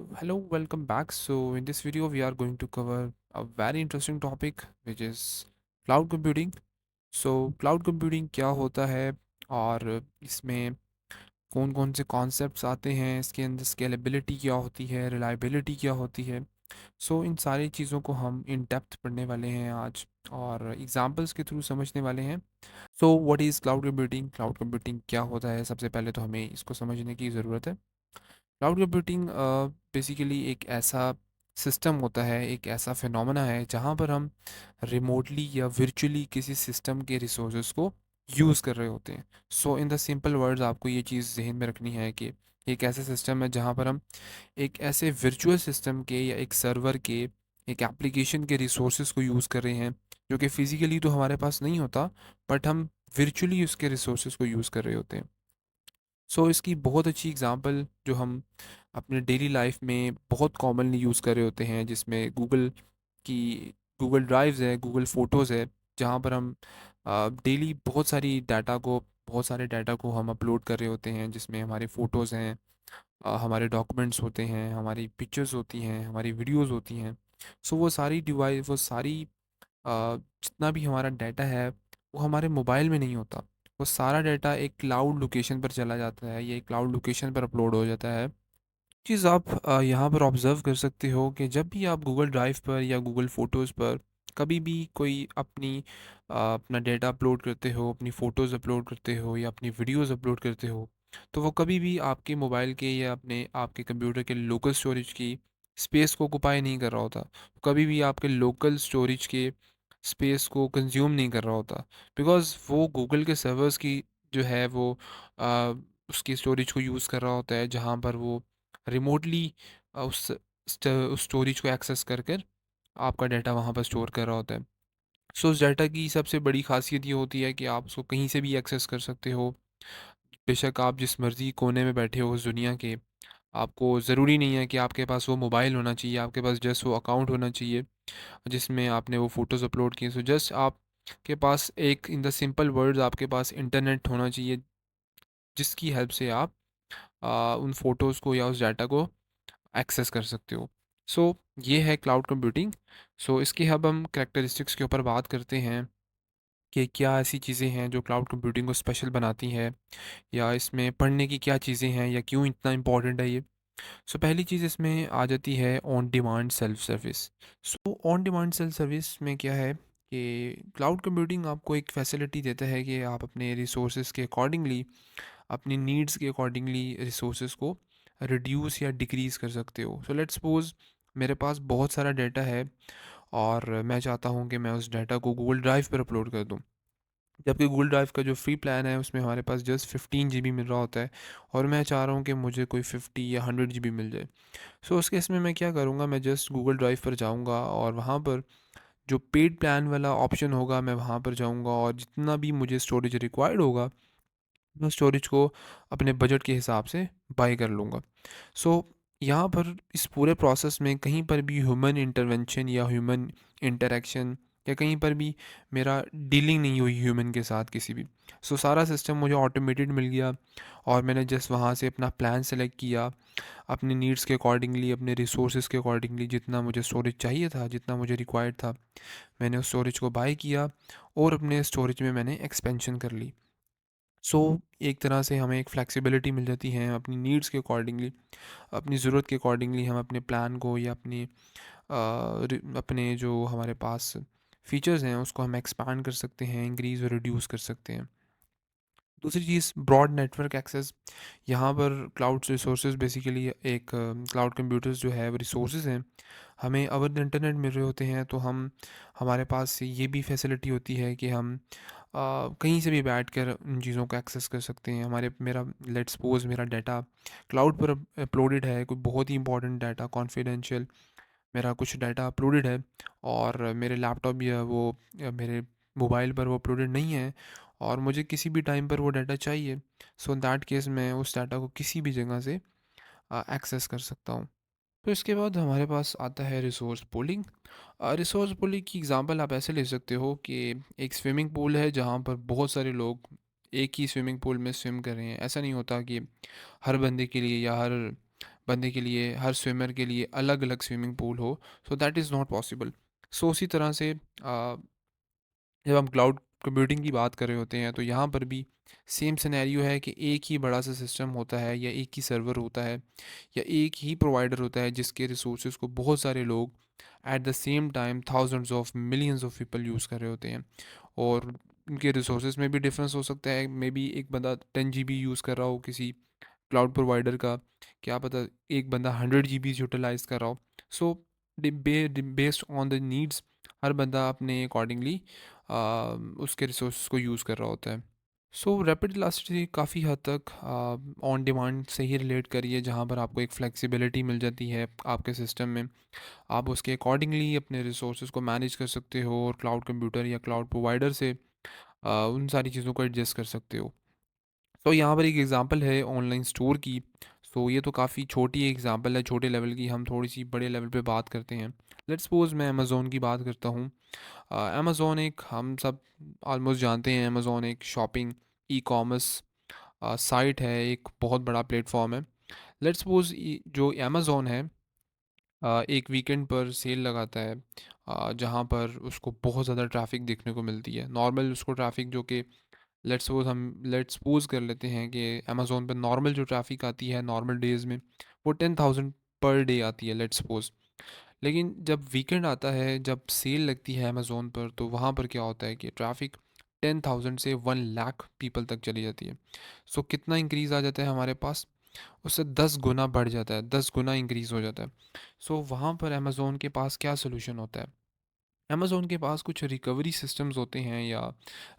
So hello, welcome back. So in this video, we are going to cover a very interesting topic, which is cloud computing. So cloud computing क्या होता है और इसमें कौन कौन से कॉन्सेप्ट्स आते हैं, इसके अंदर स्केलेबिलिटी क्या होती है, रिलायबिलिटी क्या होती है। सो इन सारी चीज़ों को हम इन डेप्थ पढ़ने वाले हैं आज और एग्जांपल्स के थ्रू समझने वाले हैं। So what is cloud computing? Cloud computing क्या होता है? सबसे पहले तो हमें इसको समझने की ज़रूरत है। क्लाउड कंप्यूटिंग बेसिकली एक ऐसा सिस्टम होता है, एक ऐसा फिनोमेना है जहाँ पर हम रिमोटली या वर्चुअली किसी सिस्टम के रिसोर्सेज को यूज़ कर रहे होते हैं। सो इन द सिंपल वर्ड्स आपको ये चीज़ जहन में रखनी है कि एक ऐसा सिस्टम है जहाँ पर हम एक ऐसे वर्चुअल सिस्टम के या एक सर्वर के, एक एप्लीकेशन के रिसोर्सेज को यूज़ कर रहे हैं जो कि फ़िज़िकली तो हमारे पास नहीं होता, बट हम वर्चुअली उसके रिसोर्सेज को यूज़ कर रहे होते हैं। सो इसकी बहुत अच्छी एग्जांपल जो हम अपने डेली लाइफ में बहुत कॉमनली यूज़ कर रहे होते हैं, जिसमें की गूगल ड्राइव्स है, गूगल फ़ोटोज़ है, जहाँ पर हम डेली बहुत सारे डाटा को हम अपलोड कर रहे होते हैं, जिसमें हमारे फ़ोटोज़ हैं, हमारे डॉक्यूमेंट्स होते हैं, हमारी पिक्चर्स होती हैं, हमारी वीडियोज़ होती हैं। सो वो सारी जितना भी हमारा डाटा है वो हमारे मोबाइल में नहीं होता। वो सारा डाटा एक क्लाउड लोकेशन पर चला जाता है, ये क्लाउड लोकेशन पर अपलोड हो जाता है। चीज़ आप यहाँ पर ऑब्ज़र्व कर सकते हो कि जब भी आप गूगल ड्राइव पर या गूगल फ़ोटोज़ पर कभी भी कोई अपना डेटा अपलोड करते हो, अपनी फ़ोटोज़ अपलोड करते हो या अपनी वीडियोज़ अपलोड करते हो, तो वो कभी भी आपके मोबाइल के या अपने आपके कंप्यूटर के लोकल स्टोरेज की स्पेस को ऑक्युपाई नहीं कर रहा होता। कभी भी आपके लोकल स्टोरेज के स्पेस को कंज़्यूम नहीं कर रहा होता, बिकॉज़ वो गूगल के सर्वर्स की जो है वो अ, उसकी स्टोरेज को यूज़ कर रहा होता है, जहाँ पर वो रिमोटली उस स्टोरेज को एक्सेस कर आपका डाटा वहाँ पर स्टोर कर रहा होता है। सो उस डाटा की सबसे बड़ी ख़ासियत ये होती है कि आप उसको कहीं से भी एक्सेस कर सकते हो। बेशक आप जिस मर्ज़ी कोने में बैठे हो उस दुनिया के, आपको ज़रूरी नहीं है कि आपके पास वो मोबाइल होना चाहिए, आपके पास जस्ट वो अकाउंट होना चाहिए जिसमें आपने वो फ़ोटोज़ अपलोड किए। सो जस्ट आपके पास एक इन द सिंपल वर्ड्स आपके पास इंटरनेट होना चाहिए, जिसकी हेल्प से आप उन फ़ोटोज़ को या उस डाटा को एक्सेस कर सकते हो। सो ये है क्लाउड कंप्यूटिंग। सो इसकी अब हम कैरेक्टरिस्टिक्स के ऊपर बात करते हैं कि क्या ऐसी चीज़ें हैं जो क्लाउड कंप्यूटिंग को स्पेशल बनाती हैं, या इसमें पढ़ने की क्या चीज़ें हैं, या क्यों इतना इम्पोर्टेंट है ये। सो पहली चीज़ इसमें आ जाती है on demand self service. So on demand self service में क्या है कि क्लाउड कंप्यूटिंग आपको एक फैसिलिटी देता है कि आप अपने रिसोर्सेज के अकॉर्डिंगली, अपनी नीड्स के अकॉर्डिंगली रिसोर्सेज को रिड्यूस या डिक्रीज़ कर सकते हो। सो लेट्स सपोज़ मेरे पास बहुत सारा डाटा है और मैं चाहता हूँ कि मैं उस डाटा को गूगल ड्राइव पर अपलोड कर दूँ। जबकि गूगल ड्राइव का जो फ्री प्लान है उसमें हमारे पास जस्ट 15 जीबी मिल रहा होता है, और मैं चाह रहा हूँ कि मुझे कोई 50 या 100 जीबी मिल जाए। सो उस केस में मैं क्या करूँगा, मैं जस्ट गूगल ड्राइव पर जाऊँगा और वहाँ पर जो पेड प्लान वाला ऑप्शन होगा मैं वहाँ पर जाऊँगा, और जितना भी मुझे स्टोरेज रिक्वायर्ड होगा मैं स्टोरेज को अपने बजट के हिसाब से बाई कर लूँगा। सो यहाँ पर इस पूरे प्रोसेस में कहीं पर भी ह्यूमन इंटरवेंशन या ह्यूमन इंटरेक्शन या कहीं पर भी मेरा डीलिंग नहीं हुई ह्यूमन के साथ किसी भी। सो सारा सिस्टम मुझे ऑटोमेटेड मिल गया, और मैंने जस्ट वहाँ से अपना प्लान सेलेक्ट किया, अपनी नीड्स के अकॉर्डिंगली, अपने रिसोर्सेज के अकॉर्डिंगली, जितना मुझे स्टोरेज चाहिए था, जितना मुझे रिक्वायर्ड था, मैंने उस स्टोरेज को बाय किया और अपने स्टोरेज में मैंने एक्सपेंशन कर ली। सो एक तरह से हमें एक फ्लेक्सिबिलिटी मिल जाती है अपनी नीड्स के अकॉर्डिंगली, अपनी ज़रूरत के अकॉर्डिंगली हम अपने प्लान को या अपने जो हमारे पास फीचर्स हैं उसको हम एक्सपांड कर सकते हैं, इंक्रीज़ और रिड्यूस कर सकते हैं। दूसरी चीज़ ब्रॉड नेटवर्क एक्सेस। यहाँ पर क्लाउड रिसोर्सेज बेसिकली एक क्लाउड कंप्यूटर्स जो है वो रिसोर्सेज हैं, हमें अगर इंटरनेट मिल रहे होते हैं तो हम हमारे पास ये भी फैसिलिटी होती है कि हम कहीं से भी बैठकर उन चीज़ों को एक्सेस कर सकते हैं। हमारे मेरा लेट्स सपोज मेरा डाटा क्लाउड पर अपलोडेड है, कोई बहुत ही इंपॉर्टेंट डाटा, कॉन्फिडेंशियल मेरा कुछ डाटा अपलोडेड है, और मेरे लैपटॉप या मेरे मोबाइल पर वो अपलोडेड नहीं है, और मुझे किसी भी टाइम पर वो डाटा चाहिए। सो इन दैट केस मैं उस डाटा को किसी भी जगह से एक्सेस कर सकता हूँ। तो इसके बाद हमारे पास आता है रिसोर्स पूलिंग। रिसोर्स पूलिंग की एग्जांपल आप ऐसे ले सकते हो कि एक स्विमिंग पूल है जहाँ पर बहुत सारे लोग एक ही स्विमिंग पूल में स्विम कर रहे हैं। ऐसा नहीं होता कि हर बंदे के लिए या हर बंदे के लिए, हर स्विमर के लिए अलग-अलग स्विमिंग पूल हो, so that is not possible. So उसी तरह से जब हम क्लाउड कंप्यूटिंग की बात कर रहे होते हैं तो यहाँ पर भी सेम सिनेरियो है कि एक ही बड़ा सा सिस्टम होता है या एक ही सर्वर होता है या एक ही प्रोवाइडर होता है जिसके रिसोर्सेज को बहुत सारे लोग at the same time thousands of millions of people use कर रहे होते हैं। और उनके रिसोर्सेज में भी डिफरेंस हो सकता है, मे बी एक बंदा 10 GB यूज़ कर रहा हो किसी क्लाउड प्रोवाइडर का, क्या पता एक बंदा 100 GB यूटिलाइज कर रहा हो। So based on the needs हर बंदा अपने अकॉर्डिंगली उसके रिसोर्स को यूज़ कर रहा होता है। सो रैपिड इलास्टिसिटी काफ़ी हद तक ऑन डिमांड से ही रिलेट करिए, जहाँ पर आपको एक फ्लेक्सिबिलिटी मिल जाती है आपके सिस्टम में। आप उसके अकॉर्डिंगली अपने रिसोर्सेज को मैनेज कर सकते हो और क्लाउड कंप्यूटर या क्लाउड प्रोवाइडर से उन सारी चीज़ों को एडजस्ट कर सकते हो। तो यहाँ पर एक एग्जांपल है ऑनलाइन स्टोर की। सो ये तो काफ़ी छोटी एग्जांपल है, छोटे लेवल की। हम थोड़ी सी बड़े लेवल पे बात करते हैं। लेट्स सपोज मैं अमेज़ोन की बात करता हूँ। अमेज़ोन एक हम सब ऑलमोस्ट जानते हैं, अमेज़ोन एक शॉपिंग ई कॉमर्स साइट है, एक बहुत बड़ा प्लेटफॉर्म है। लेट्स सपोज जो अमेज़ोन है एक वीकेंड पर सेल लगाता है, जहाँ पर उसको बहुत ज़्यादा ट्रैफिक देखने को मिलती है। नॉर्मल उसको ट्रैफिक जो कि लेट्स सपोज कर लेते हैं कि अमेज़ोन पे नॉर्मल जो ट्रैफिक आती है नॉर्मल डेज़ में वो 10,000 पर डे आती है, लेट्स सपोज। लेकिन जब वीकेंड आता है, जब सेल लगती है अमेज़ोन पर, तो वहाँ पर क्या होता है कि ट्रैफिक 10,000 से 1 लाख पीपल तक चली जाती है। सो कितना इंक्रीज़ आ जाता है हमारे पास, उससे 10 गुना बढ़ जाता है, 10 गुना इंक्रीज़ हो जाता है। सो वहाँ पर अमेज़ोन के पास क्या सोल्यूशन होता है? अमेज़ोन के पास कुछ रिकवरी सिस्टम्स होते हैं या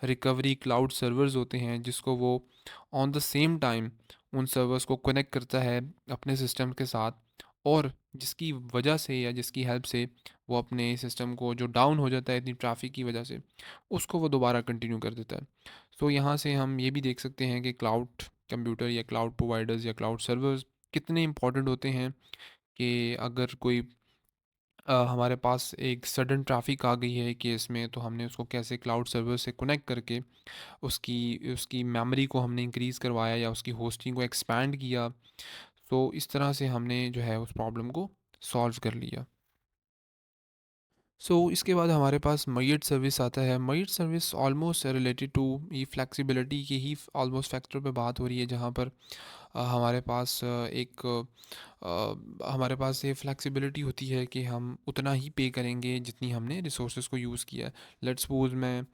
रिकवरी क्लाउड सर्वर्स होते हैं, जिसको वो ऑन द सेम टाइम उन सर्वर्स को कनेक्ट करता है अपने सिस्टम के साथ, और जिसकी वजह से या जिसकी हेल्प से वो अपने सिस्टम को जो डाउन हो जाता है इतनी ट्रैफिक की वजह से, उसको वो दोबारा कंटिन्यू कर देता है। सो यहाँ से हम ये भी देख सकते हैं कि क्लाउड कंप्यूटर या क्लाउड प्रोवाइडर्स या क्लाउड सर्वर्स कितने इंपॉर्टेंट होते हैं। कि अगर कोई हमारे पास एक सडन ट्रैफ़िक आ गई है केस में, तो हमने उसको कैसे क्लाउड सर्वर से कनेक्ट करके उसकी उसकी मेमोरी को हमने इंक्रीज़ करवाया या उसकी होस्टिंग को एक्सपैंड किया। तो इस तरह से हमने जो है उस प्रॉब्लम को सॉल्व कर लिया। सो इसके बाद हमारे पास मैयड सर्विस आता है। मैयड सर्विस ऑलमोस्ट रिलेटेड टू ये फ्लेक्सिबिलिटी की ही ऑलमोस्ट फैक्टर पे बात हो रही है, जहाँ पर हमारे पास हमारे पास ये फ्लेक्सिबिलिटी होती है कि हम उतना ही पे करेंगे जितनी हमने रिसोर्सेज को यूज़ किया है। लेट्स सपोज मैं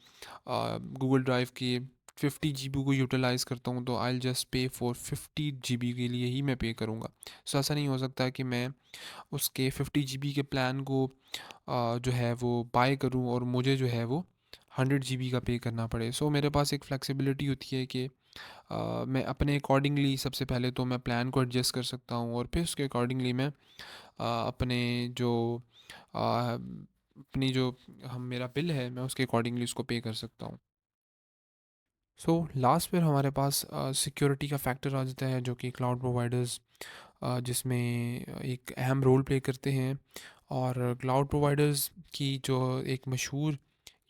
गूगल ड्राइव के 50 GB को यूटिलाइज़ करता हूँ, तो आई विल जस्ट पे फॉर 50 GB के लिए ही मैं पे करूँगा। सो ऐसा नहीं हो सकता कि मैं उसके 50 GB के प्लान को जो है वो बाय करूँ और मुझे जो है वो 100 GB का पे करना पड़े। सो मेरे पास एक फ्लेक्सिबिलिटी होती है कि मैं अपने अकॉर्डिंगली सबसे पहले तो मैं प्लान को एडजस्ट कर सकता हूँ, और फिर उसके अकॉर्डिंगली मैं अपने जो अपनी जो हम मेरा बिल है मैं उसके अकॉर्डिंगली उसको पे कर सकता हूँ। सो लास्ट पर हमारे पास सिक्योरिटी का फैक्टर आ जाता है, जो कि क्लाउड प्रोवाइडर्स जिसमें एक अहम रोल प्ले करते हैं। और क्लाउड प्रोवाइडर्स की जो एक मशहूर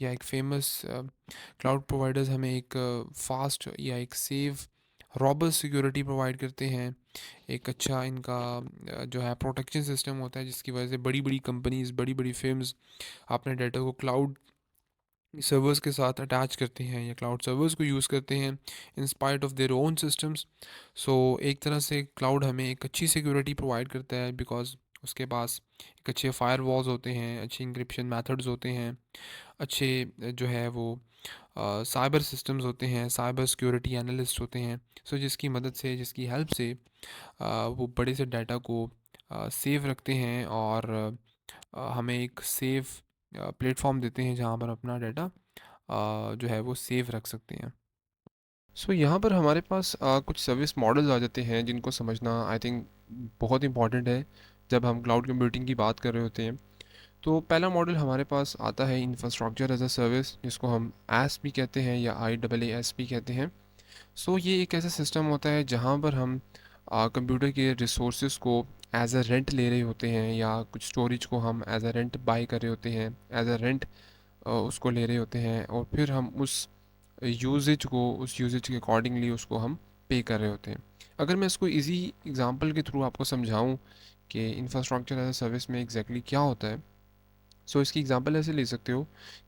या एक फेमस क्लाउड प्रोवाइडर्स हमें एक फास्ट या एक सेफ रॉबस्ट सिक्योरिटी प्रोवाइड करते हैं। एक अच्छा इनका जो है प्रोटेक्शन सिस्टम होता है, जिसकी वजह से बड़ी बड़ी कंपनीज, बड़ी बड़ी फिल्म्स अपने डाटा को क्लाउड सर्वर्स के साथ अटैच करते हैं या क्लाउड सर्वर्स को यूज़ करते हैं in spite of their own systems. So एक तरह से क्लाउड हमें एक अच्छी सिक्योरिटी प्रोवाइड करता है, बिकॉज उसके पास एक अच्छे फायर वॉल्स होते हैं, अच्छे इंक्रिप्शन मेथड्स होते हैं, अच्छे जो है वो साइबर सिस्टम्स होते हैं, साइबर सिक्योरिटी एनालिस्ट होते हैं। सो जिसकी मदद से, जिसकी हेल्प से वो बड़े से डाटा को सेव रखते हैं और हमें एक सेफ प्लेटफॉर्म देते हैं जहाँ पर अपना डाटा जो है वो सेव रख सकते हैं। सो यहाँ पर हमारे पास कुछ सर्विस मॉडल्स आ जाते हैं जिनको समझना आई थिंक बहुत इंपॉर्टेंट है जब हम क्लाउड कंप्यूटिंग की बात कर रहे होते हैं। तो पहला मॉडल हमारे पास आता है इंफ्रास्ट्रक्चर एज अ सर्विस, जिसको हम एस भी कहते हैं या IaaS भी कहते हैं। सो ये एक ऐसा सिस्टम होता है जहाँ पर हम कंप्यूटर के रिसोर्सेज को एज अ रेंट ले रहे होते हैं, या कुछ स्टोरेज को हम एज अ रेंट बाय कर रहे होते हैं, एज अ रेंट उसको ले रहे होते हैं, और फिर हम उस यूजेज के अकॉर्डिंगली उसको हम पे कर रहे होते हैं। अगर मैं इसको ईज़ी एग्ज़ाम्पल के थ्रू आपको समझाऊँ कि इंफ्रास्ट्रक्चर एज़ अ सर्विस में एग्ज़ैक्टली क्या होता है, सो इसकी एग्ज़ाम्पल ऐसे ले सकते हो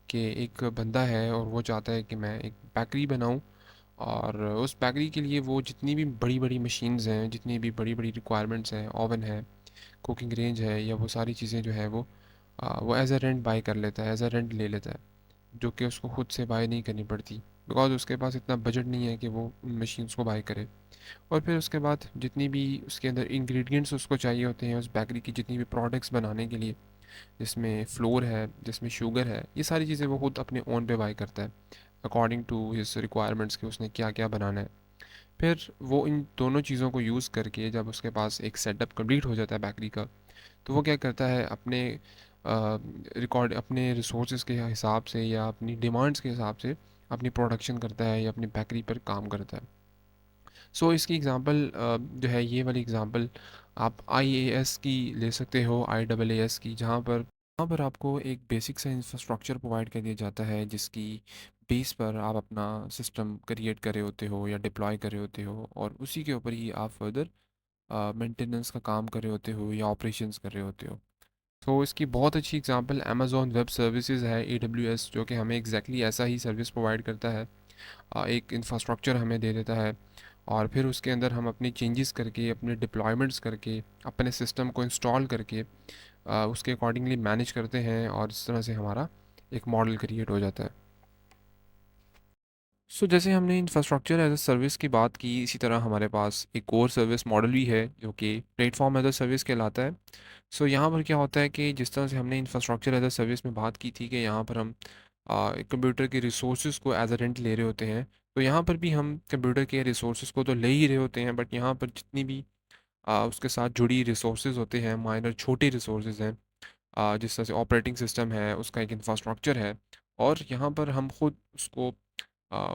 कि एक बंदा है और वो चाहता है कि मैं एक बेकरी बनाऊँ, और उस बेकरी के लिए वो जितनी भी बड़ी-बड़ी मशीन्स हैं, जितनी भी बड़ी-बड़ी रिक्वायरमेंट्स हैं, ओवन है, कुकिंग रेंज है, या वो सारी चीज़ें जो है वो एज़ अ रेंट बाय कर लेता है, एज़ अ रेंट ले लेता है, जो कि उसको खुद से बाय नहीं करनी पड़ती, बिकॉज़ उसके पास इतना बजट नहीं है कि वो उन मशीन्स को बाय करे। और फिर उसके बाद जितनी भी उसके अंदर इंग्रेडिएंट्स उसको चाहिए होते हैं उस बेकरी की जितनी भी प्रोडक्ट्स बनाने के लिए, जिसमें फ्लोर है, जिसमें शुगर है, ये सारी चीज़ें वो खुद अपने ओन पे बाय करता है अकॉर्डिंग टू हिज रिक्वायरमेंट्स कि उसने क्या क्या बनाना है। फिर वो इन दोनों चीज़ों को यूज़ करके जब उसके पास एक सेटअप कंप्लीट हो जाता है बेकरी का, तो वो क्या करता है अपने रिकॉर्ड अपने रिसोर्सेज के हिसाब से या अपनी डिमांड्स के हिसाब से अपनी प्रोडक्शन करता है या अपनी बेकरी पर काम करता है। सो इसकी एग्ज़ाम्पल जो है, ये वाली एग्ज़ाम्पल आप आईएएस की ले सकते हो, आईएएस की, जहाँ पर आपको एक बेसिक सा इंफ्रास्ट्रक्चर प्रोवाइड कर दिया जाता है जिसकी बेस पर आप अपना सिस्टम क्रिएट कर रहे होते हो या डिप्लॉय कर रहे होते हो, और उसी के ऊपर ही आप फर्दर मेंटेनेंस का काम कर रहे होते हो या ऑपरेशंस कर रहे होते हो। तो इसकी बहुत अच्छी एग्ज़ाम्पल अमेज़ॉन वेब सर्विसेज है, एडब्ल्यूएस, जो कि हमें एग्जैक्टली ऐसा ही सर्विस प्रोवाइड करता है। एक इंफ्रास्ट्रक्चर हमें दे देता है, और फिर उसके अंदर हम अपनी चेंजेस करके, अपने डिप्लॉयमेंट्स करके, अपने सिस्टम को इंस्टॉल करके उसके अकॉर्डिंगली मैनेज करते हैं, और इस तरह से हमारा एक मॉडल क्रिएट हो जाता है। सो जैसे हमने इंफ्रास्ट्रक्चर एज अ सर्विस की बात की, इसी तरह हमारे पास एक और सर्विस मॉडल भी है जो कि प्लेटफॉर्म एज अ सर्विस कहलाता है। सो यहाँ पर क्या होता है कि जिस तरह से हमने इंफ्रास्ट्रक्चर एज अ सर्विस में बात की थी कि यहाँ पर हम कंप्यूटर के रिसोर्सेज को एज अ रेंट ले रहे होते हैं, तो यहाँ पर भी हम कंप्यूटर के रिसोर्सेज को तो ले ही रहे होते हैं, बट यहाँ पर जितनी भी उसके साथ जुड़ी रिसोर्सेज होते हैं, माइनर छोटे रिसोर्सेज हैं, जिस तरह से ऑपरेटिंग सिस्टम है, उसका एक इंफ्रास्ट्रक्चर है, और यहाँ पर हम खुद उसको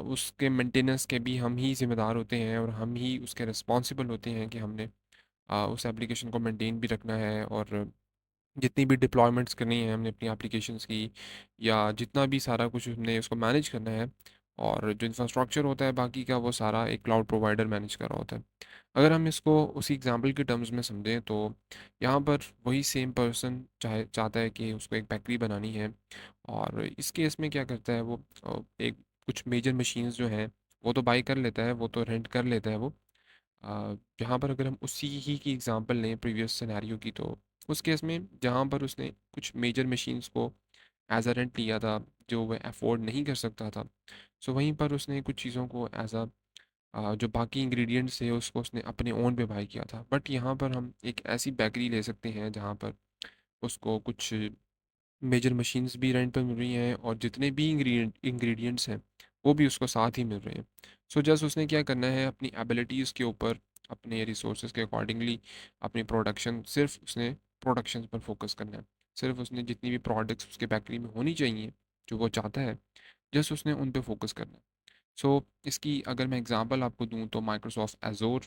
उसके मेंटेनेंस के भी हम ही ज़िम्मेदार होते हैं, और हम ही उसके रिस्पॉन्सिबल होते हैं कि हमने उस एप्लीकेशन को मेंटेन भी रखना है, और जितनी भी डिप्लॉयमेंट्स करनी है हमने अपनी एप्लीकेशंस की, या जितना भी सारा कुछ हमने उसको मैनेज करना है, और जो इंफ्रास्ट्रक्चर होता है बाकी का, वो सारा एक क्लाउड प्रोवाइडर मैनेज कर रहा होता है। अगर हम इसको उसी एग्जांपल के टर्म्स में समझें, तो यहाँ पर वही सेम पर्सन चाहता है कि उसको एक बेकरी बनानी है, और इस केस में क्या करता है वो, एक कुछ मेजर मशीन्स जो हैं वो तो बाई कर लेता है, वो तो रेंट कर लेता है वो। जहाँ पर अगर हम उसी ही की एग्जांपल लें प्रीवियस सिनेरियो की, तो उस केस में जहाँ पर उसने कुछ मेजर मशीन्स को एज अ रेंट लिया था जो वह अफोर्ड नहीं कर सकता था, सो वहीं पर उसने कुछ चीज़ों को एज अ जो बाकी इंग्रेडिएंट्स थे उसको उसने अपने ओन पे बाई किया था। बट यहाँ पर हम एक ऐसी बेकरी ले सकते हैं जहाँ पर उसको कुछ मेजर मशीन्स भी रेंट पे मिल रही हैं, और जितने भी इंग्रेडिएंट्स हैं वो भी उसको साथ ही मिल रहे हैं। सो जस्ट उसने क्या करना है, अपनी एबिलिटीज़ के ऊपर, अपने रिसोर्सेज के अकॉर्डिंगली अपनी प्रोडक्शन, सिर्फ उसने प्रोडक्शन पर फोकस करना है। सिर्फ उसने जितनी भी प्रोडक्ट्स उसके बेकरी में होनी चाहिए जो वो चाहता है, जस्ट उसने उन पे फोकस करना है। सो इसकी अगर मैं एग्जांपल आपको दूं, तो माइक्रोसॉफ्ट एजोर,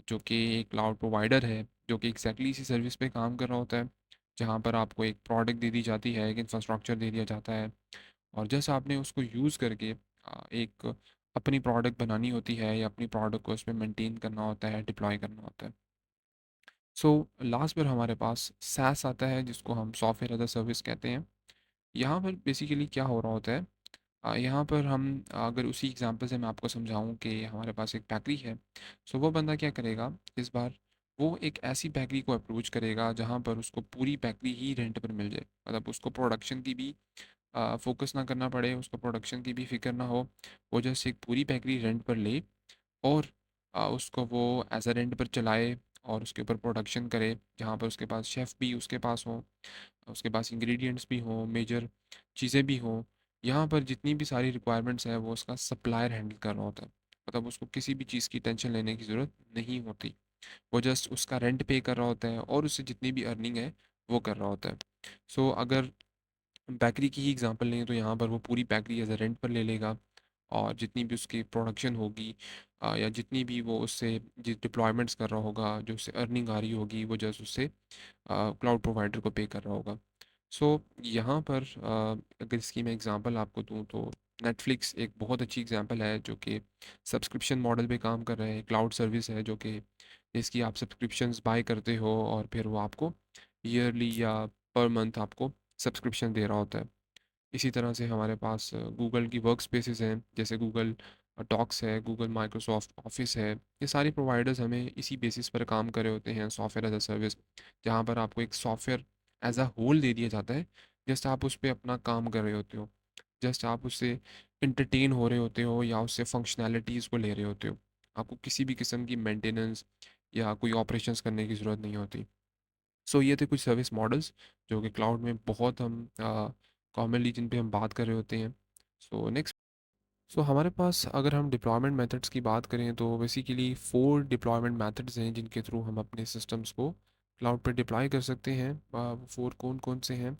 जो कि एक क्लाउड प्रोवाइडर है, जो कि एग्जैक्टली इसी सर्विस पे काम कर रहा होता है, जहाँ पर आपको एक प्रोडक्ट दे दी जाती है, एक इंफ्रास्ट्रक्चर दे दिया जाता है, और जैसे आपने उसको यूज़ करके एक अपनी प्रोडक्ट बनानी होती है, या अपनी प्रोडक्ट को उसमें मेंटेन करना होता है, डिप्लॉय करना होता है। सो लास्ट पर हमारे पास SaaS आता है, जिसको हम सॉफ्टवेयर एज अ सर्विस कहते हैं। यहाँ पर बेसिकली क्या हो रहा होता है, यहाँ पर हम अगर उसी एग्जांपल से मैं आपको समझाऊँ कि हमारे पास एक बेकरी है, सो वो बंदा क्या करेगा इस बार, वो एक ऐसी बेकरी को अप्रोच करेगा जहाँ पर उसको पूरी बेकरी ही रेंट पर मिल जाए, मतलब उसको प्रोडक्शन की भी फोकस ना करना पड़े, उसको प्रोडक्शन की भी फिक्र ना हो, वो जस्ट एक पूरी बेकरी रेंट पर ले, और उसको वो एज अ रेंट पर चलाए, और उसके ऊपर प्रोडक्शन करे, जहाँ पर उसके पास शेफ़ भी उसके पास हो, उसके पास इंग्रेडिएंट्स भी हों, मेजर चीज़ें भी हों, यहाँ पर जितनी भी सारी रिक्वायरमेंट्स हैं वो उसका सप्लायर हैंडल कर रहा होता है। मतलब उसको किसी भी चीज़ की टेंशन लेने की ज़रूरत नहीं होती, वो जस्ट उसका रेंट पे कर रहा होता है, और उससे जितनी भी अर्निंग है वो कर रहा होता है। सो अगर बेकरी की ही एग्जांपल लें, तो यहाँ पर वो पूरी बेकरी एज अ रेंट पर ले लेगा, और जितनी भी उसकी प्रोडक्शन होगी, या जितनी भी वो उससे जिस डिप्लॉयमेंट्स कर रहा होगा, जो उससे अर्निंग आ रही होगी, वो जस्ट उससे क्लाउड प्रोवाइडर को पे कर रहा होगा। सो यहाँ पर अगर इसकी मैं एग्जांपल आपको दूँ, तो नेटफ्लिक्स एक बहुत अच्छी एग्जांपल है जो कि सब्सक्रिप्शन मॉडल पे काम कर रहे हैं, क्लाउड सर्विस है जो कि जिसकी आप सब्सक्रिप्शंस बाय करते हो और फिर वो आपको ईयरली या पर मंथ आपको सब्सक्रिप्शन दे रहा होता है। इसी तरह से हमारे पास गूगल की वर्क स्पेसेस हैं, जैसे गूगल डॉक्स है, गूगल माइक्रोसॉफ्ट ऑफिस है। ये सारी प्रोवाइडर्स हमें इसी बेसिस पर काम कर रहे होते हैं, सॉफ्टवेयर एज अ सर्विस, जहाँ पर आपको एक सॉफ्टवेयर एज अ होल दे दिया जाता है। जस्ट आप उस पर अपना काम कर रहे होते हो, जस्ट आप उससे इंटरटेन हो रहे होते हो या उससे फंक्शनैलिटीज़ को ले रहे होते हो। आपको किसी भी किस्म की मेंटेनेंस या कोई ऑपरेशंस करने की ज़रूरत नहीं होती। सो ये थे कुछ सर्विस मॉडल्स जो कि क्लाउड में बहुत हम कॉमनली जिन पे हम बात कर रहे होते हैं। सो नेक्स्ट, सो हमारे पास अगर हम डिप्लॉयमेंट मेथड्स की बात करें तो बेसिकली 4 डिप्लॉयमेंट मेथड्स हैं जिनके थ्रू हम अपने सिस्टम्स को क्लाउड पर डिप्लॉय कर सकते हैं। वो 4 कौन कौन से हैं?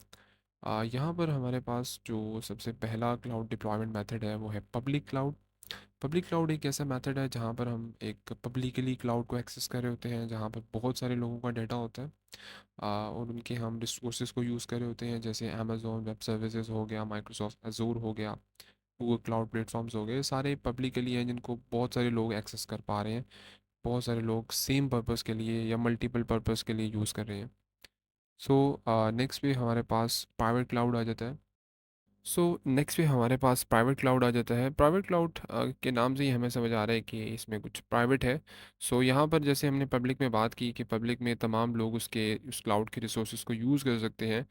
यहाँ पर हमारे पास जो सबसे पहला क्लाउड डिप्लॉयमेंट मेथड है वो है पब्लिक क्लाउड। पब्लिक क्लाउड एक ऐसा मेथड है जहाँ पर हम एक पब्लिकली क्लाउड को एक्सेस कर रहे होते हैं, जहाँ पर बहुत सारे लोगों का डाटा होता है। और उनके हम रिसोर्सेज को यूज़ कर रहे होते हैं, जैसे अमेज़ॉन वेब सर्विसेज हो गया, माइक्रोसॉफ्ट अजूर हो गया, गूगल क्लाउड प्लेटफॉर्म्स हो गए। सारे पब्लिकली हैं जिनको बहुत सारे लोग एक्सेस कर पा रहे हैं, बहुत सारे लोग सेम पर्पस के लिए या मल्टीपल पर्पस के लिए यूज़ कर रहे हैं। सो नेक्स्ट पे हमारे पास प्राइवेट क्लाउड आ जाता है। सो नेक्स्ट पे हमारे पास प्राइवेट क्लाउड आ जाता है। प्राइवेट क्लाउड के नाम से ही हमें समझ आ रहा है कि इसमें कुछ प्राइवेट है। सो यहाँ पर जैसे हमने पब्लिक में बात की कि पब्लिक में तमाम लोग उसके उस क्लाउड के रिसोर्सेज को यूज़ कर सकते हैं,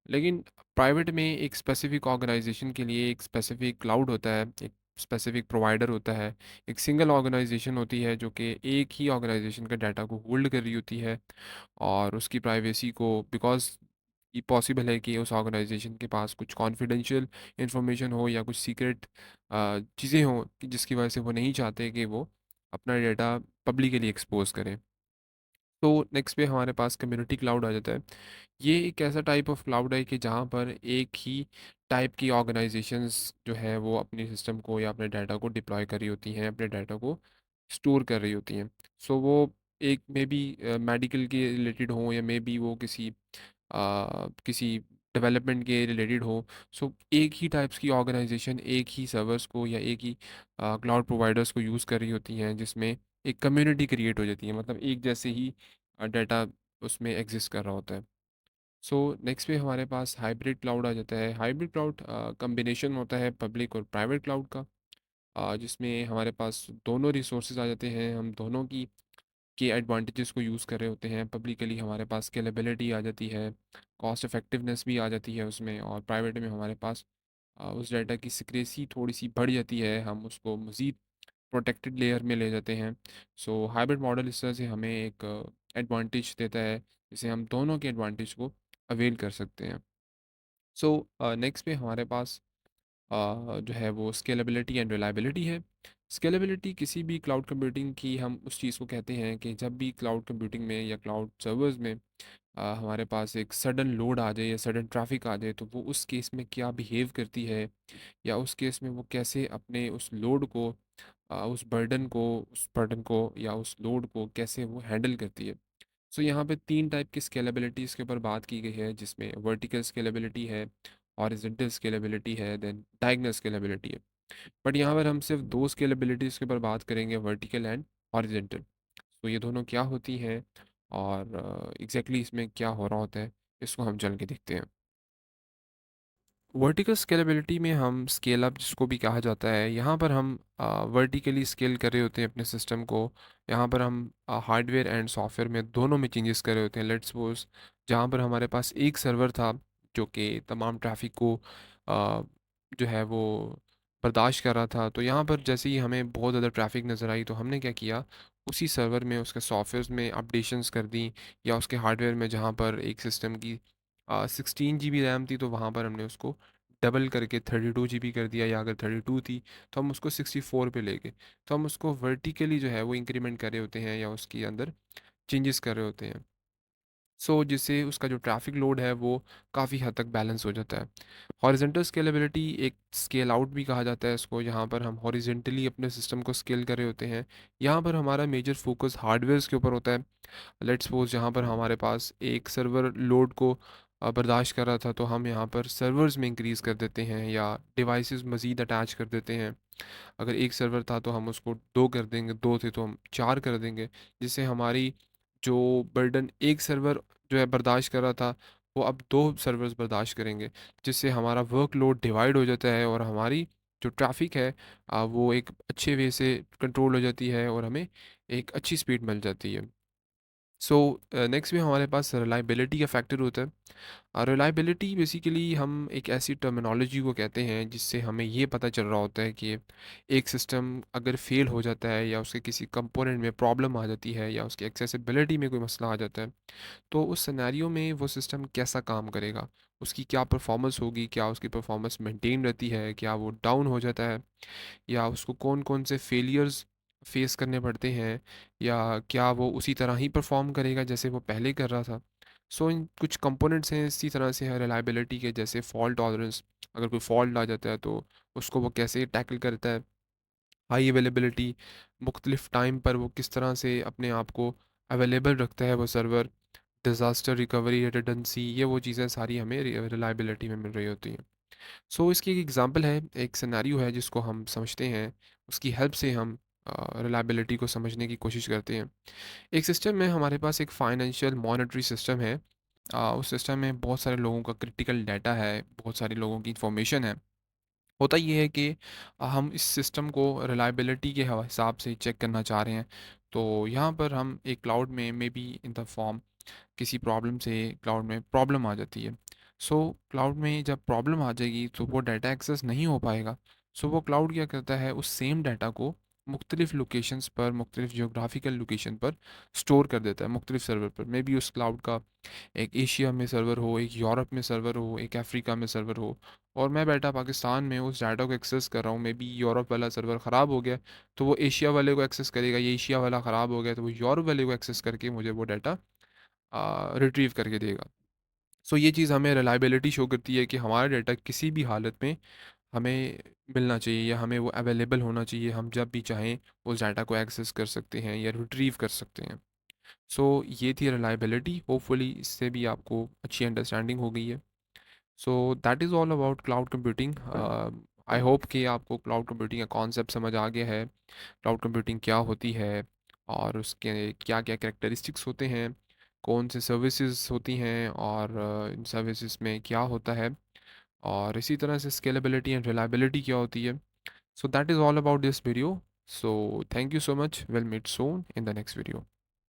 लेकिन प्राइवेट में एक स्पेसिफिक ऑर्गेनाइजेशन के लिए एक स्पेसिफिक क्लाउड होता है, एक स्पेसिफिक प्रोवाइडर होता है, एक सिंगल ऑर्गेनाइजेशन होती है जो कि एक ही ऑर्गेनाइजेशन का डाटा को होल्ड कर रही होती है। और उसकी प्राइवेसी को, बिकॉज़ ये पॉसिबल है कि उस ऑर्गेनाइजेशन के पास कुछ कॉन्फिडेंशियल इंफॉर्मेशन हो या कुछ सीक्रेट चीज़ें हों कि जिसकी वजह से वो नहीं चाहते कि वो अपना डाटा पब्लिकली एक्सपोज करें। तो नेक्स्ट पे हमारे पास कम्युनिटी क्लाउड आ जाता है। ये एक ऐसा टाइप ऑफ क्लाउड है कि जहाँ पर एक ही टाइप की ऑर्गेनाइजेशंस जो है वो अपने सिस्टम को या अपने डाटा को डिप्लॉय कर रही होती हैं, अपने डाटा को स्टोर कर रही होती हैं। सो वो एक मे बी मेडिकल के रिलेटेड हो या मे बी वो किसी डेवलपमेंट के रिलेटेड हो। सो एक ही टाइप्स की ऑर्गेनाइजेशन एक ही सर्वर्स को या एक ही क्लाउड प्रोवाइडर्स को यूज़ कर रही होती हैं, जिसमें एक कम्युनिटी क्रिएट हो जाती है, मतलब एक जैसे ही डाटा उसमें एग्जिस्ट कर रहा होता है। सो नेक्स्ट पे हमारे पास हाइब्रिड क्लाउड आ जाता है। हाइब्रिड क्लाउड कम्बिनेशन होता है पब्लिक और प्राइवेट क्लाउड का, जिसमें हमारे पास दोनों रिसोर्सेज आ जाते हैं, हम दोनों की के एडवांटेजेस को यूज़ कर रहे होते हैं। पब्लिकली हमारे पास स्केलेबिलिटी आ जाती है, कॉस्ट इफेक्टिवनेस भी आ जाती है उसमें, और प्राइवेट में हमारे पास उस डाटा की सिक्रेसी थोड़ी सी बढ़ जाती है, हम उसको मज़ीद प्रोटेक्टेड लेयर में ले जाते हैं। सो हाइब्रिड मॉडल इस तरह से हमें एक एडवांटेज देता है, जिसे हम दोनों के एडवांटेज को अवेल कर सकते हैं। सो नेक्स्ट पे हमारे पास जो है वो स्केलेबिलिटी एंड रिलायबिलिटी है। स्केलेबिलिटी किसी भी क्लाउड कंप्यूटिंग की हम उस चीज़ को कहते हैं कि जब भी क्लाउड कंप्यूटिंग में या क्लाउड सर्वर्स में हमारे पास एक सडन लोड आ जाए या सडन ट्रैफिक आ जाए, तो वो उस केस में क्या बिहेव करती है, या उस केस में वो कैसे अपने उस लोड को उस बर्डन को या उस लोड को कैसे वो हैंडल करती है। सो यहाँ पे 3 टाइप की स्केलेबिलिटीज़ के ऊपर बात की गई है, जिसमें वर्टिकल स्केलेबिलिटी है, हॉरिजॉन्टल स्केलेबिलिटी है, देन डायगोनल स्केलेबिलिटी है। बट यहाँ पर हम सिर्फ 2 स्केलेबिलिटीज़ के ऊपर बात करेंगे, वर्टिकल एंड हॉरिजॉन्टल। तो ये दोनों क्या होती हैं और एग्जैक्टली इसमें क्या हो रहा होता है, इसको हम चल के देखते हैं। वर्टिकल स्केलेबिलिटी में हम स्केल अप जिसको भी कहा जाता है, यहाँ पर हम वर्टिकली स्केल कर रहे होते हैं अपने सिस्टम को। यहाँ पर हम हार्डवेयर एंड सॉफ्टवेयर में दोनों में चेंजेस कर रहे होते हैं। लेट्स सपोज जहाँ पर हमारे पास एक सर्वर था जो कि तमाम ट्रैफिक को जो है वो बर्दाश्त कर रहा था, तो यहाँ पर जैसे ही हमें बहुत ज़्यादा ट्रैफिक नज़र आई तो हमने क्या किया, उसी सर्वर में उसके सॉफ्टवेयर में अपडेशंस कर दी, या उसके हार्डवेयर में जहाँ पर एक सिस्टम की 16 GB रैम थी तो वहाँ पर हमने उसको डबल करके 32 GB कर दिया, या अगर 32 थी तो हम उसको 64 पे ले गए। तो हम उसको वर्टिकली जो है वो इंक्रीमेंट कर रहे होते हैं या उसके अंदर चेंजेस कर रहे होते हैं। सो जिससे उसका जो ट्रैफिक लोड है वो काफ़ी हद तक बैलेंस हो जाता है। हॉरिजेंटल स्केलेबिलिटी एक स्केल आउट भी कहा जाता है इसको, यहाँ पर हम हॉरिजेंटली अपने सिस्टम को स्केल कर रहे होते हैं। यहाँ पर हमारा मेजर फोकस हार्डवेयर के ऊपर होता है। लेट्स सपोज यहाँ पर हमारे पास एक सर्वर लोड को बर्दाश्त कर रहा था, तो हम यहाँ पर सर्वर्स में इंक्रीज़ कर देते हैं या डिवाइसेस मज़ीद अटैच कर देते हैं। अगर एक सर्वर था तो हम उसको 2 कर देंगे, 2 थे तो हम 4 कर देंगे, जिससे हमारी जो बर्डन एक सर्वर जो है बर्दाश्त कर रहा था, वो अब 2 सर्वर्स बर्दाश्त करेंगे, जिससे हमारा वर्कलोड डिवाइड हो जाता है और हमारी जो ट्रैफ़िक है वो एक अच्छे वे से कंट्रोल हो जाती है और हमें एक अच्छी स्पीड मिल जाती है। सो नेक्स्ट में हमारे पास रिलायबिलिटी का फैक्टर होता है। रिलायबिलिटी बेसिकली हम एक ऐसी टर्मिनोलॉजी को कहते हैं जिससे हमें ये पता चल रहा होता है कि एक सिस्टम अगर फेल हो जाता है या उसके किसी कंपोनेंट में प्रॉब्लम आ जाती है या उसकी एक्सेसिबिलिटी में कोई मसला आ जाता है, तो उस सिनेरियो में वो सिस्टम कैसा काम करेगा, उसकी क्या परफॉर्मेंस होगी, क्या उसकी परफॉर्मेंस मेंटेन रहती है, क्या वो डाउन हो जाता है, या उसको कौन-कौन से फेलियर्स फेस करने पड़ते हैं, या क्या वो उसी तरह ही परफ़ॉर्म करेगा जैसे वो पहले कर रहा था। सो इन कुछ कंपोनेंट्स हैं इसी तरह से है रिलायबिलिटी के, जैसे फ़ॉल्ट टॉलरेंस, अगर कोई फ़ॉल्ट आ जाता है तो उसको वो कैसे टैकल करता है। हाई अवेलेबिलिटी, मुख्तलिफ़ टाइम पर वो किस तरह से अपने आप को अवेलेबल रखता है वो सर्वर। डिज़ास्टर रिकवरी, रिडंडेंसी, ये वो चीज़ें सारी हमें रिलायबिलिटी में मिल रही होती हैं। सो इसकी एक एग्जांपल है, एक सिनेरियो है जिसको हम समझते हैं, उसकी हेल्प से हम रिलायबिलिटी को समझने की कोशिश करते हैं। एक सिस्टम में हमारे पास एक फाइनेंशियल मॉनेटरी सिस्टम है। उस सिस्टम में बहुत सारे लोगों का क्रिटिकल डाटा है, बहुत सारे लोगों की इंफॉर्मेशन है। होता ये है कि हम इस सिस्टम को रिलायबिलिटी के हिसाब से चेक करना चाह रहे हैं। तो यहाँ पर हम एक क्लाउड में may be in the form किसी प्रॉब्लम से क्लाउड में प्रॉब्लम आ जाती है। सो क्लाउड में जब प्रॉब्लम आ जाएगी तो वो डाटा एक्सेस नहीं हो पाएगा। सो वो क्लाउड क्या करता है, उस सेम डाटा को मुख्तलिफ़ लोकेशंस पर, मुख्तलिफ़ जियोग्राफिकल लोकेशन पर स्टोर कर देता है, मुख्तलिफ़ सर्वर पर। मे बी उस क्लाउड का एक एशिया में सर्वर हो, एक यूरोप में सर्वर हो, एक अफ्रीका में सर्वर हो, और मैं बैठा पाकिस्तान में उस डाटा को एक्सेस कर रहा हूँ। मे बी यूरोप वाला सर्वर ख़राब हो गया तो वो एशिया वाले को एक्सेस करेगा, ये एशिया वाला ख़राब हो गया तो वो यूरोप वाले को एक्सेस करके मुझे वो डाटा रिट्रीव करके देगा। सो ये चीज़ हमें रिलायबिलिटी शो करती है कि हमारा डाटा किसी भी हालत में हमें मिलना चाहिए या हमें वो अवेलेबल होना चाहिए, हम जब भी चाहें उस डाटा को एक्सेस कर सकते हैं या रिट्रीव कर सकते हैं। सो ये थी रिलायबिलिटी, होपफुली इससे भी आपको अच्छी अंडरस्टैंडिंग हो गई है। So that is all about cloud computing. I hope कि आपको क्लाउड कंप्यूटिंग का कॉन्सेप्ट समझ आ गया है, क्लाउड कंप्यूटिंग क्या होती है और उसके क्या-क्या कैरेक्टरिस्टिक्स होते हैं, कौन से सर्विसेज होती हैं और इन सर्विसेज में क्या होता है, और इसी तरह से स्केलेबिलिटी एंड रिलायबिलिटी क्या होती है। So that is all about this video. So thank you so much, will meet soon in the next video.